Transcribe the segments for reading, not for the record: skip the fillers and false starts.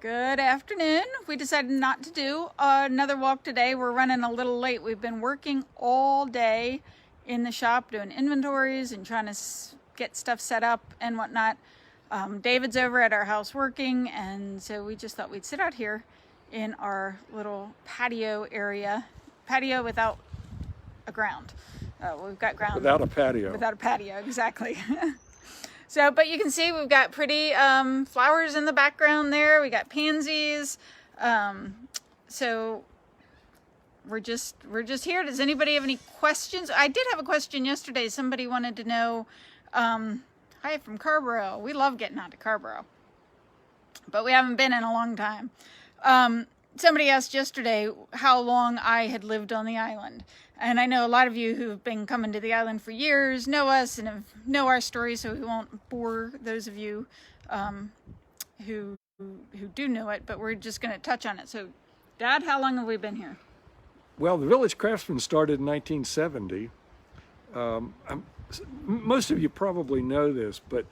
Good afternoon. We decided not to do another walk today. We're running a little late. We've been working all day in the shop doing inventories and trying to get stuff set up and whatnot. David's over at our house working, and so we just thought we'd sit out here in our little patio area. Patio without a ground. We've got ground. Without a patio. Without a patio, exactly. So, but you can see we've got pretty flowers in the background there. We got pansies. So we're just here. Does anybody have any questions? I did have a question yesterday. Somebody wanted to know, hi from Carborough. We love getting out to Carborough, but we haven't been in a long time. Somebody asked yesterday how long I had lived on the island. And I know a lot of you who've been coming to the island for years know us and know our story, so we won't bore those of you who do know it, but we're just going to touch on it. So, Dad, how long have we been here? Well, the Village Craftsmen started in 1970. Most of you probably know this, but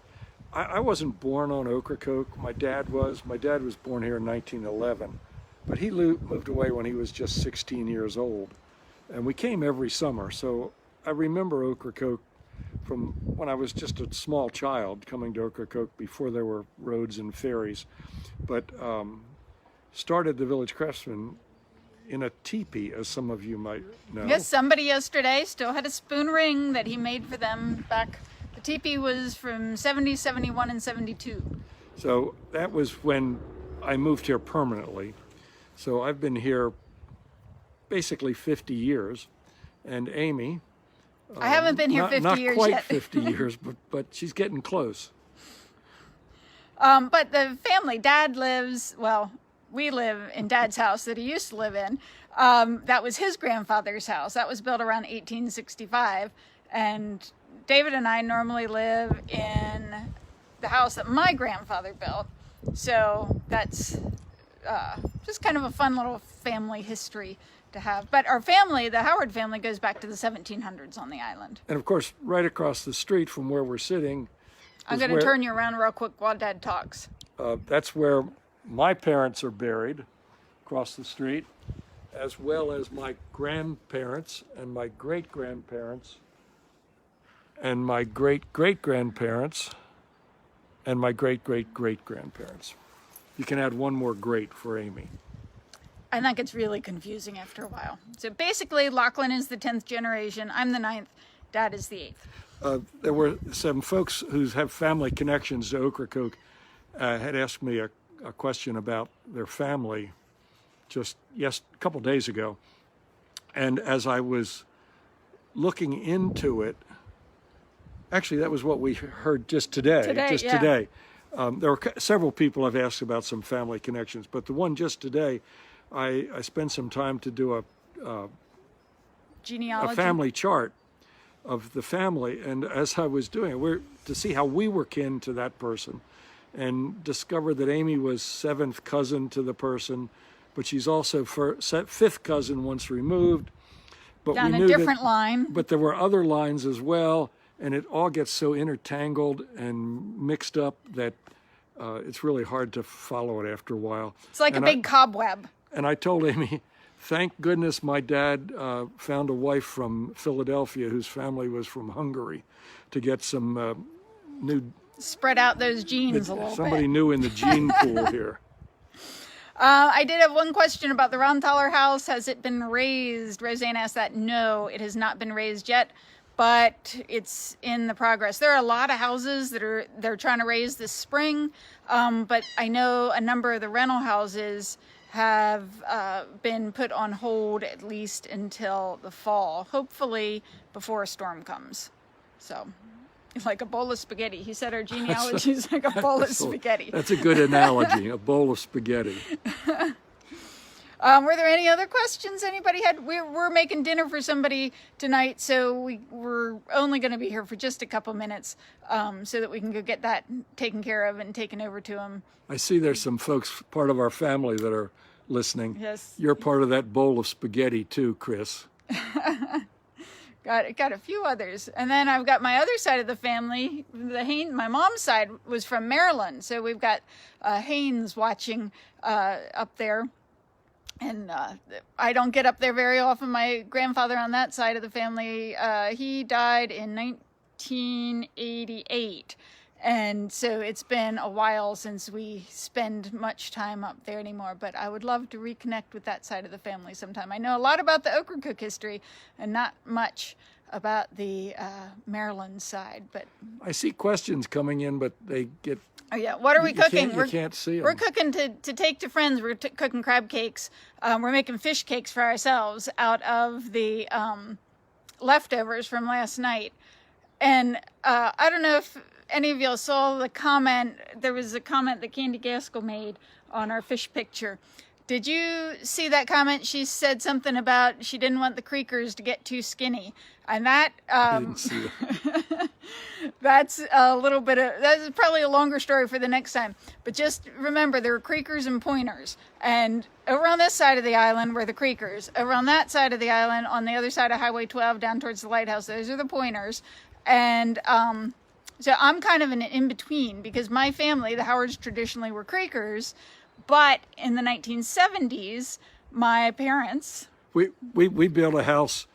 I wasn't born on Ocracoke. My dad was. My dad was born here in 1911, but he moved away when he was just 16 years old. And we came every summer, so I remember Ocracoke from when I was just a small child coming to Ocracoke before there were roads and ferries. But started the Village Craftsmen in a teepee, as some of you might know. Yes, somebody yesterday still had a spoon ring that he made for them back. The teepee was from 70, 71, and 72. So that was when I moved here permanently. So I've been here basically 50 years, and Amy, I haven't been here 50 years yet. Not quite 50 years, but she's getting close. But the family, Dad lives, well, we live in Dad's house that he used to live in. That was his grandfather's house. That was built around 1865, and David and I normally live in the house that my grandfather built. So that's just kind of a fun little family history to have. But our family, the Howard family, goes back to the 1700s on the island. And of course, right across the street from where we're sitting, I'm going to turn you around real quick while Dad talks. That's where my parents are buried, across the street, as well as my grandparents and my great-grandparents and my great-great-grandparents and my great-great-great-grandparents. You can add one more great for Amy. And that gets really confusing after a while. So basically, Lachlan is the 10th generation. I'm the 9th. Dad is the 8th. There were some folks who have family connections to Ocracoke had asked me a question about their family just a couple days ago. And as I was looking into it, actually, that was what we heard just today. Today. There were several people I've asked about some family connections, but the one just today, I spent some time to do a genealogy, a family chart of the family, and as I was doing it, to see how we were kin to that person, and discovered that Amy was 7th cousin to the person, but she's also 5th cousin once removed. But down we a knew different line. But there were other lines as well, and it all gets so intertangled and mixed up that it's really hard to follow it after a while. It's like a big cobweb. And I told Amy, thank goodness my dad found a wife from Philadelphia whose family was from Hungary to get some new... Spread out those genes a little bit. Somebody new in the gene pool here. I did have one question about the Ronthaler house. Has it been raised? Roseanne asked that. No, it has not been raised yet, but it's in the progress. There are a lot of houses that they're trying to raise this spring, but I know a number of the rental houses have been put on hold at least until the fall, hopefully before a storm comes. So, like a bowl of spaghetti. He said our genealogy is like a bowl of spaghetti. That's a good analogy, a bowl of spaghetti. Were there any other questions anybody had? We're making dinner for somebody tonight, so we're only going to be here for just a couple minutes so that we can go get that taken care of and taken over to them. I see there's some folks, part of our family, that are listening. Yes. You're part of that bowl of spaghetti too, Chris. got a few others. And then I've got my other side of the family. My mom's side was from Maryland, so we've got Haynes watching up there. And I don't get up there very often. My grandfather on that side of the family, he died in 1988. And so it's been a while since we spend much time up there anymore. But I would love to reconnect with that side of the family sometime. I know a lot about the Ocracoke history and not much about the Maryland side. But I see questions coming in, but they get... Oh yeah, what are we cooking? You can't see them. We're cooking to take to friends. We're cooking crab cakes. We're making fish cakes for ourselves out of the leftovers from last night. And I don't know if any of y'all saw the comment. There was a comment that Candy Gaskell made on our fish picture. Did you see that comment? She said something about she didn't want the creekers to get too skinny. And that, I didn't see it. that's a little bit of, that's probably a longer story for the next time. But just remember, there are creekers and pointers. And over on this side of the island were the creekers. Over on that side of the island, on the other side of Highway 12, down towards the lighthouse, those are the pointers. And so I'm kind of an in-between, because my family, the Howards, traditionally were creekers. But in the 1970s, my parents... We built a house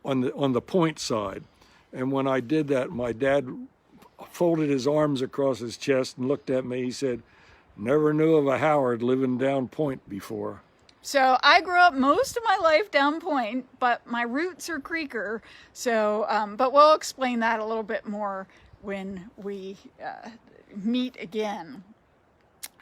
on the point side. And when I did that, my dad folded his arms across his chest and looked at me. He said, "Never knew of a Howard living down point before." So I grew up most of my life down point, but my roots are creeker. So, but we'll explain that a little bit more when we meet again.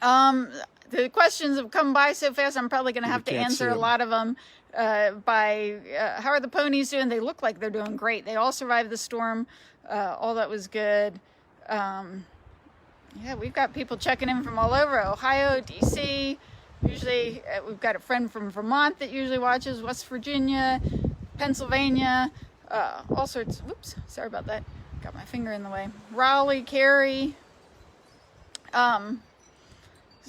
The questions have come by so fast, I'm probably going to have to answer a lot of them. How are the ponies doing? They look like they're doing great. They all survived the storm. All that was good. Yeah, we've got people checking in from all over. Ohio, DC. Usually we've got a friend from Vermont that usually watches. West Virginia, Pennsylvania, all sorts. Whoops, sorry about that. Got my finger in the way. Raleigh, Cary.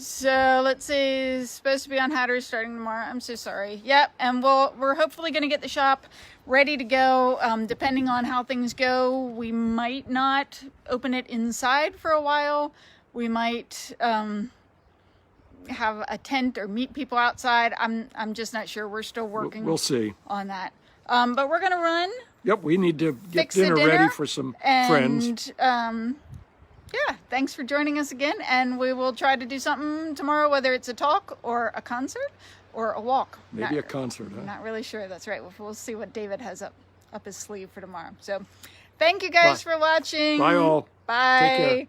So let's see, it's supposed to be on Hatters starting tomorrow. I'm so sorry. Yep, and we're hopefully going to get the shop ready to go. Depending on how things go, we might not open it inside for a while. We might have a tent or meet people outside. I'm just not sure. We're still working. We'll see on that. But we're going to run. Yep, we need to get dinner ready for some friends. Yeah, thanks for joining us again, and we will try to do something tomorrow, whether it's a talk or a concert or a walk. Maybe a concert, huh? Not really sure. That's right. We'll see what David has up his sleeve for tomorrow. So thank you guys for watching. Bye all. Bye. Take care.